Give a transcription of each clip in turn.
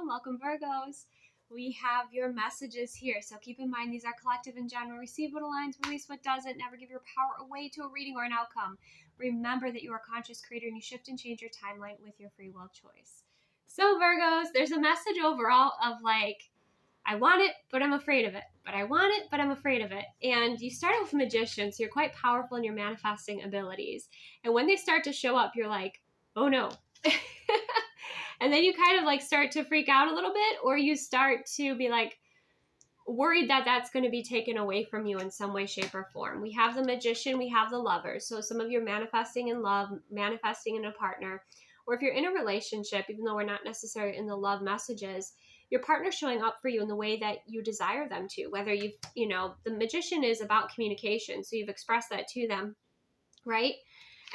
welcome Virgos. We have your messages here, so keep in mind these are collective and general. Receive what aligns, release what doesn't. Never give your power away to a reading or an outcome. Remember that you are a conscious creator and you shift and change your timeline with your free will choice. So Virgos, there's a message overall of like, I want it, but I'm afraid of it. But I want it, but I'm afraid of it. And you start with Magician, so you're quite powerful in your manifesting abilities. And when they start to show up, you're like, oh no. And then you kind of like start to freak out a little bit, or you start to be like worried that that's going to be taken away from you in some way, shape, or form. We have the Magician, we have the Lovers. So some of you are manifesting in love, manifesting in a partner, or if you're in a relationship, even though we're not necessarily in the love messages, your partner's showing up for you in the way that you desire them to. Whether the Magician is about communication, so you've expressed that to them, right?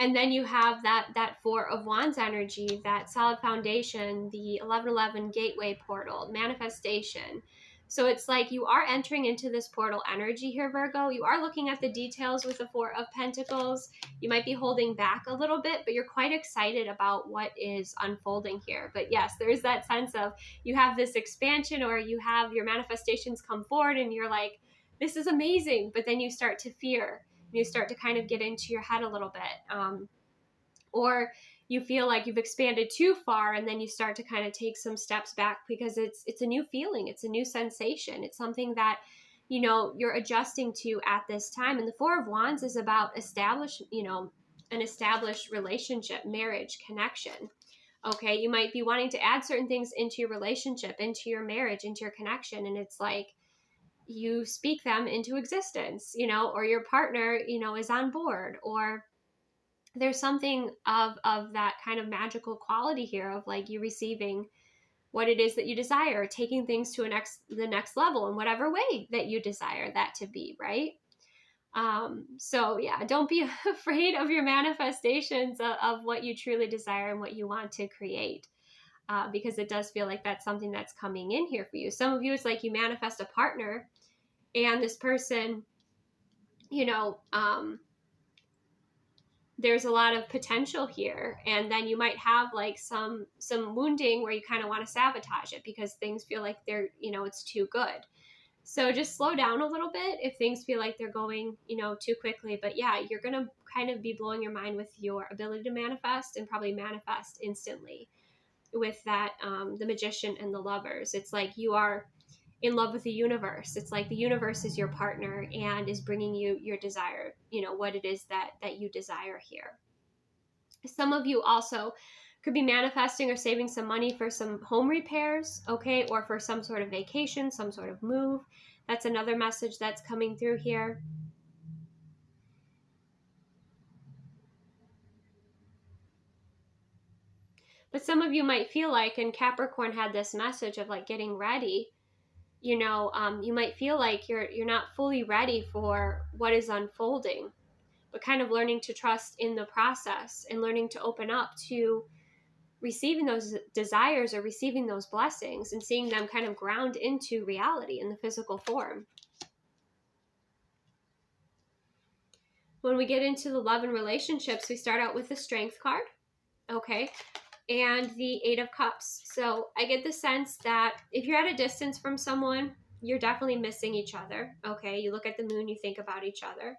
And then you have that Four of Wands energy, that solid foundation, the 1111 gateway portal, manifestation. So it's like you are entering into this portal energy here, Virgo. You are looking at the details with the Four of Pentacles. You might be holding back a little bit, but you're quite excited about what is unfolding here. But yes, there's that sense of you have this expansion, or you have your manifestations come forward and you're like, this is amazing. But then you start to fear. You start to kind of get into your head a little bit, or you feel like you've expanded too far, and then you start to kind of take some steps back because it's a new feeling, it's a new sensation, it's something that you're adjusting to at this time. And the Four of Wands is about an established relationship, marriage, connection. Okay, you might be wanting to add certain things into your relationship, into your marriage, into your connection, and it's like you speak them into existence, or your partner, is on board, or there's something of that kind of magical quality here of like you receiving what it is that you desire, taking things to the next level in whatever way that you desire that to be, right? So yeah, don't be afraid of your manifestations of what you truly desire and what you want to create. Because it does feel like that's something that's coming in here for you. Some of you, it's like you manifest a partner, and this person, there's a lot of potential here, and then you might have like some wounding where you kind of want to sabotage it because things feel like they're, it's too good. So just slow down a little bit if things feel like they're going, too quickly. But yeah, you're going to kind of be blowing your mind with your ability to manifest, and probably manifest instantly with that, the Magician and the Lovers. It's like you are in love with the universe. It's like the universe is your partner and is bringing you your desire, what it is that you desire here. Some of you also could be manifesting or saving some money for some home repairs, okay, or for some sort of vacation, some sort of move. That's another message that's coming through here. But some of you might feel like, and Capricorn had this message of like getting ready, you might feel like you're not fully ready for what is unfolding, but kind of learning to trust in the process and learning to open up to receiving those desires or receiving those blessings and seeing them kind of ground into reality in the physical form. When we get into the love and relationships, we start out with the Strength card, okay, and the Eight of Cups. So I get the sense that if you're at a distance from someone, you're definitely missing each other, okay? You look at the moon, you think about each other.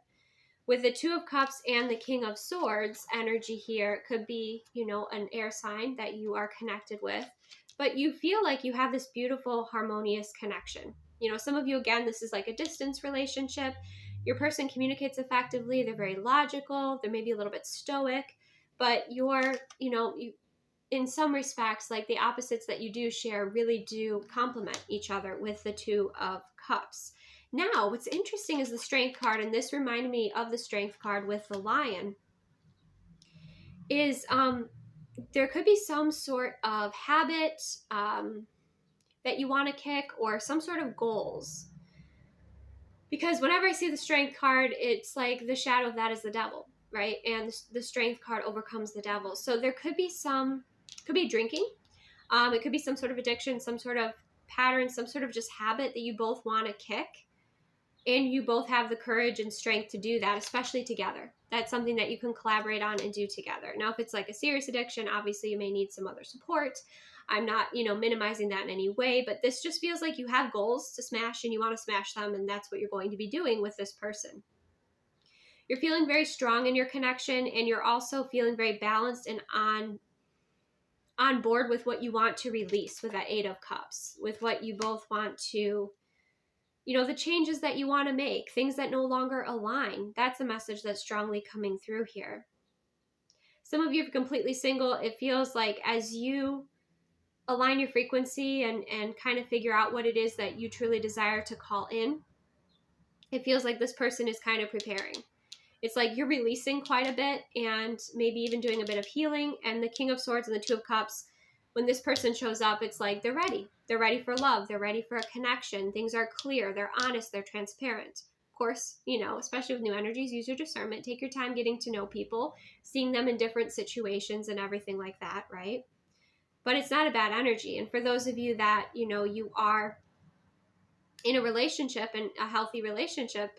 With the Two of Cups and the King of Swords energy here, it could be, an air sign that you are connected with, but you feel like you have this beautiful, harmonious connection. Some of you, again, this is like a distance relationship. Your person communicates effectively. They're very logical. They're maybe a little bit stoic, but you're, in some respects, like the opposites that you do share really do complement each other with the Two of Cups. Now, what's interesting is the Strength card, and this reminded me of the Strength card with the Lion, is there could be some sort of habit that you want to kick, or some sort of goals. Because whenever I see the Strength card, it's like the shadow of that is the devil, right? And the Strength card overcomes the devil. So there could be drinking. It could be some sort of addiction, some sort of pattern, some sort of just habit that you both want to kick. And you both have the courage and strength to do that, especially together. That's something that you can collaborate on and do together. Now, if it's like a serious addiction, obviously you may need some other support. I'm not, minimizing that in any way, but this just feels like you have goals to smash and you want to smash them, and that's what you're going to be doing with this person. You're feeling very strong in your connection, and you're also feeling very balanced and on board with what you want to release with that Eight of Cups, with what you both want to, the changes that you want to make, things that no longer align. That's a message that's strongly coming through here. Some of you are completely single. It feels like as you align your frequency and kind of figure out what it is that you truly desire to call in, it feels like this person is kind of preparing. It's like you're releasing quite a bit and maybe even doing a bit of healing. And the King of Swords and the Two of Cups, when this person shows up, it's like they're ready. They're ready for love. They're ready for a connection. Things are clear. They're honest. They're transparent. Of course, especially with new energies, use your discernment. Take your time getting to know people, seeing them in different situations and everything like that, right? But it's not a bad energy. And for those of you that, you are in a relationship and a healthy relationship,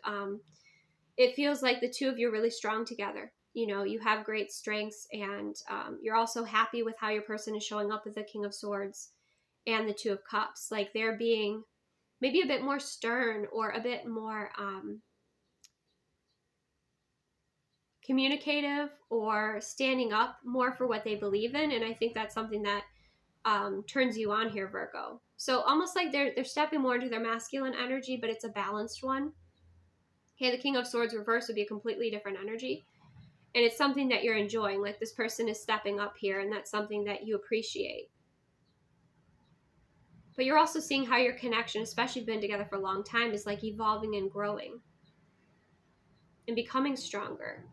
it feels like the two of you are really strong together. You have great strengths, and you're also happy with how your person is showing up with the King of Swords and the Two of Cups. Like they're being maybe a bit more stern or a bit more communicative or standing up more for what they believe in. And I think that's something that turns you on here, Virgo. So almost like they're stepping more into their masculine energy, but it's a balanced one. Okay, the King of Swords reverse would be a completely different energy. And it's something that you're enjoying. Like this person is stepping up here, and that's something that you appreciate. But you're also seeing how your connection, especially if you've been together for a long time, is like evolving and growing and becoming stronger.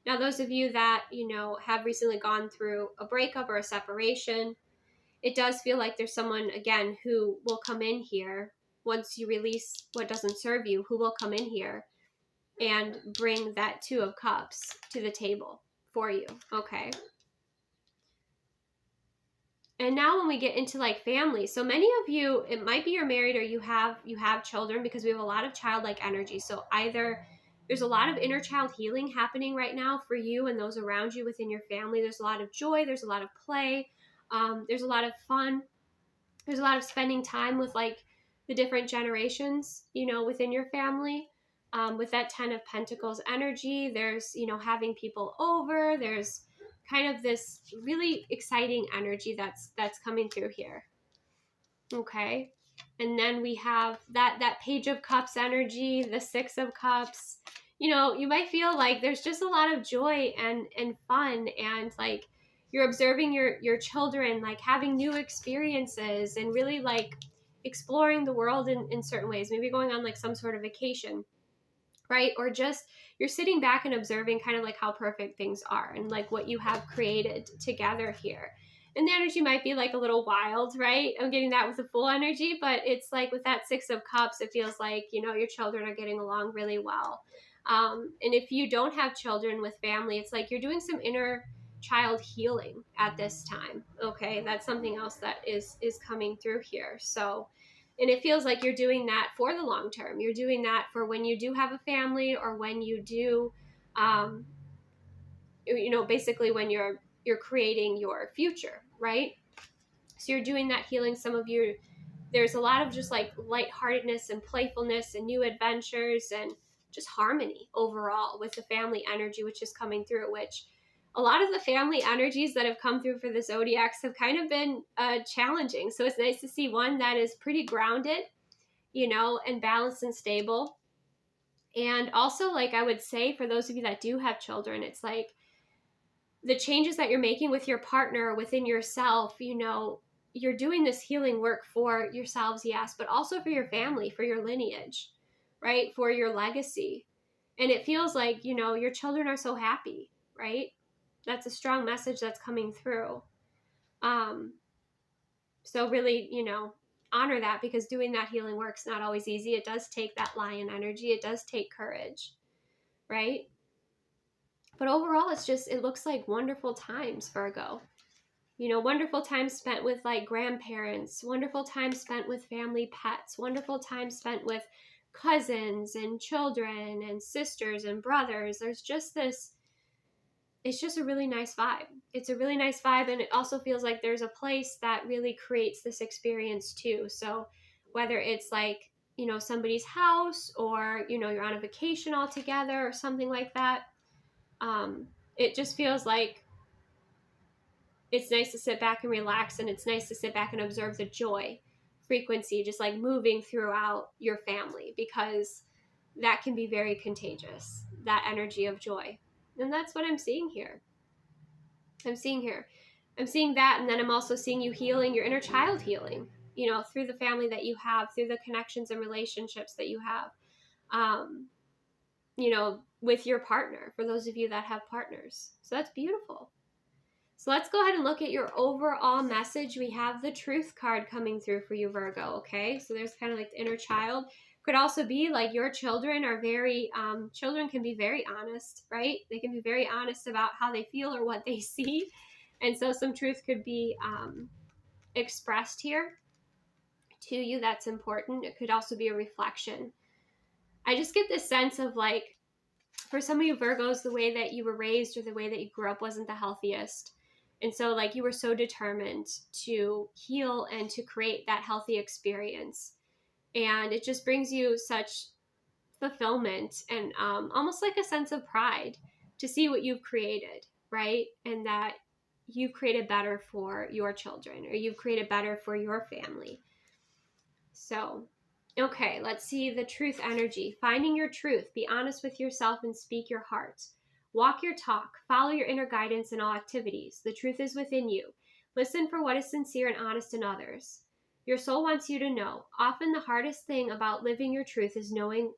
Now, those of you that, have recently gone through a breakup or a separation, it does feel like there's someone, again, who will come in here once you release what doesn't serve you, who will come in here and bring that Two of Cups to the table for you, okay? And now when we get into like family, so many of you, it might be you're married or you have children, because we have a lot of childlike energy. So either there's a lot of inner child healing happening right now for you and those around you within your family. There's a lot of joy. There's a lot of play. There's a lot of fun. There's a lot of spending time with like the different generations, within your family. With that 10 of Pentacles energy, there's, having people over. There's kind of this really exciting energy that's coming through here. Okay. And then we have that Page of Cups energy, the Six of Cups. You might feel like there's just a lot of joy and fun, and like you're observing your children, like having new experiences and really like exploring the world in certain ways, maybe going on like some sort of vacation, right? Or just you're sitting back and observing kind of like how perfect things are and like what you have created together here. And the energy might be like a little wild, right? I'm getting that with the full energy, but it's like with that Six of Cups, it feels like, your children are getting along really well. And if you don't have children with family, it's like you're doing some inner child healing at this time. Okay, that's something else that is coming through here. So, and it feels like you're doing that for the long term. You're doing that for when you do have a family, or when you do, basically when you're creating your future, right? So you're doing that healing. Some of you, there's a lot of just like lightheartedness and playfulness and new adventures and just harmony overall with the family energy, which is coming through, which a lot of the family energies that have come through for the zodiacs have kind of been challenging. So it's nice to see one that is pretty grounded, and balanced and stable. And also, like I would say, for those of you that do have children, it's like the changes that you're making with your partner, within yourself, you're doing this healing work for yourselves, yes, but also for your family, for your lineage, right? For your legacy. And it feels like, your children are so happy, right? That's a strong message that's coming through. So really, honor that, because doing that healing work's not always easy. It does take that lion energy. It does take courage, right? But overall, it looks like wonderful times, Virgo. Wonderful time spent with like grandparents, wonderful time spent with family pets, wonderful time spent with cousins and children and sisters and brothers. There's just this, it's just a really nice vibe. It's a really nice vibe, and it also feels like there's a place that really creates this experience too. So whether it's like, you know, somebody's house, or, you know, you're on a vacation all together or something like that, it just feels like it's nice to sit back and relax, and it's nice to sit back and observe the joy frequency just like moving throughout your family, because that can be very contagious, that energy of joy. And that's what I'm seeing here. I'm seeing that, and then I'm also seeing you healing your inner child, healing, you know, through the family that you have, through the connections and relationships that you have, you know, with your partner, for those of you that have partners. So that's beautiful. So let's go ahead and look at your overall message. We have the Truth card coming through for you, Virgo, okay? So there's kind of like the inner child. Could also be like your children are very, children can be very honest, right? They can be very honest about how they feel or what they see. And so some truth could be expressed here to you. That's important. It could also be a reflection. I just get this sense of like, for some of you Virgos, the way that you were raised or the way that you grew up wasn't the healthiest. And so like you were so determined to heal and to create that healthy experience. And it just brings you such fulfillment and almost like a sense of pride to see what you've created, right? And that you've created better for your children, or you've created better for your family. So, okay, let's see the truth energy. Finding your truth. Be honest with yourself and speak your heart. Walk your talk. Follow your inner guidance in all activities. The truth is within you. Listen for what is sincere and honest in others. Your soul wants you to know. Often the hardest thing about living your truth is knowing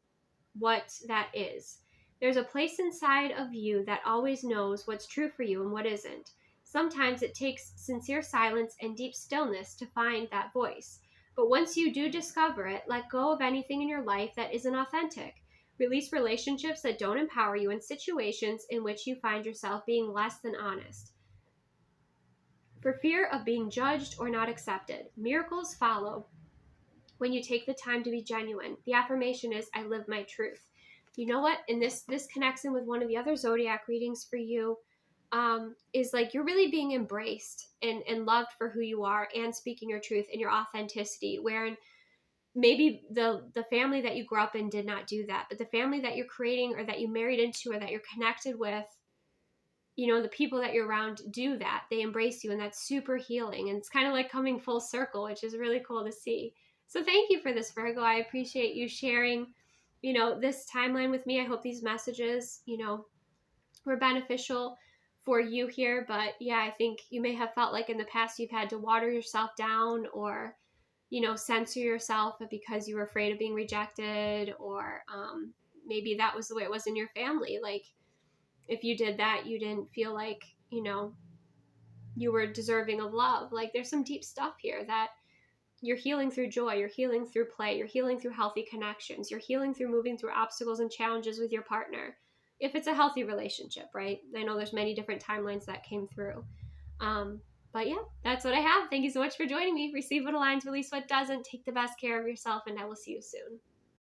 what that is. There's a place inside of you that always knows what's true for you and what isn't. Sometimes it takes sincere silence and deep stillness to find that voice. But once you do discover it, let go of anything in your life that isn't authentic. Release relationships that don't empower you, and situations in which you find yourself being less than honest, for fear of being judged or not accepted. Miracles follow when you take the time to be genuine. The affirmation is, I live my truth. You know what? And this connects in with one of the other zodiac readings for you, is like you're really being embraced and loved for who you are, and speaking your truth and your authenticity, wherein maybe the family that you grew up in did not do that, but the family that you're creating, or that you married into, or that you're connected with, you know, the people that you're around do that. They embrace you, and that's super healing. And it's kind of like coming full circle, which is really cool to see. So thank you for this, Virgo. I appreciate you sharing, you know, this timeline with me. I hope these messages, you know, were beneficial for you here. But yeah, I think you may have felt like in the past you've had to water yourself down, or, you know, censor yourself because you were afraid of being rejected, or maybe that was the way it was in your family. Like, if you did that, you didn't feel like, you know, you were deserving of love. Like, there's some deep stuff here that you're healing through joy, you're healing through play, you're healing through healthy connections, you're healing through moving through obstacles and challenges with your partner, if it's a healthy relationship, right? I know there's many different timelines that came through. But yeah, that's what I have. Thank you so much for joining me. Receive what aligns, release what doesn't. Take the best care of yourself, and I will see you soon.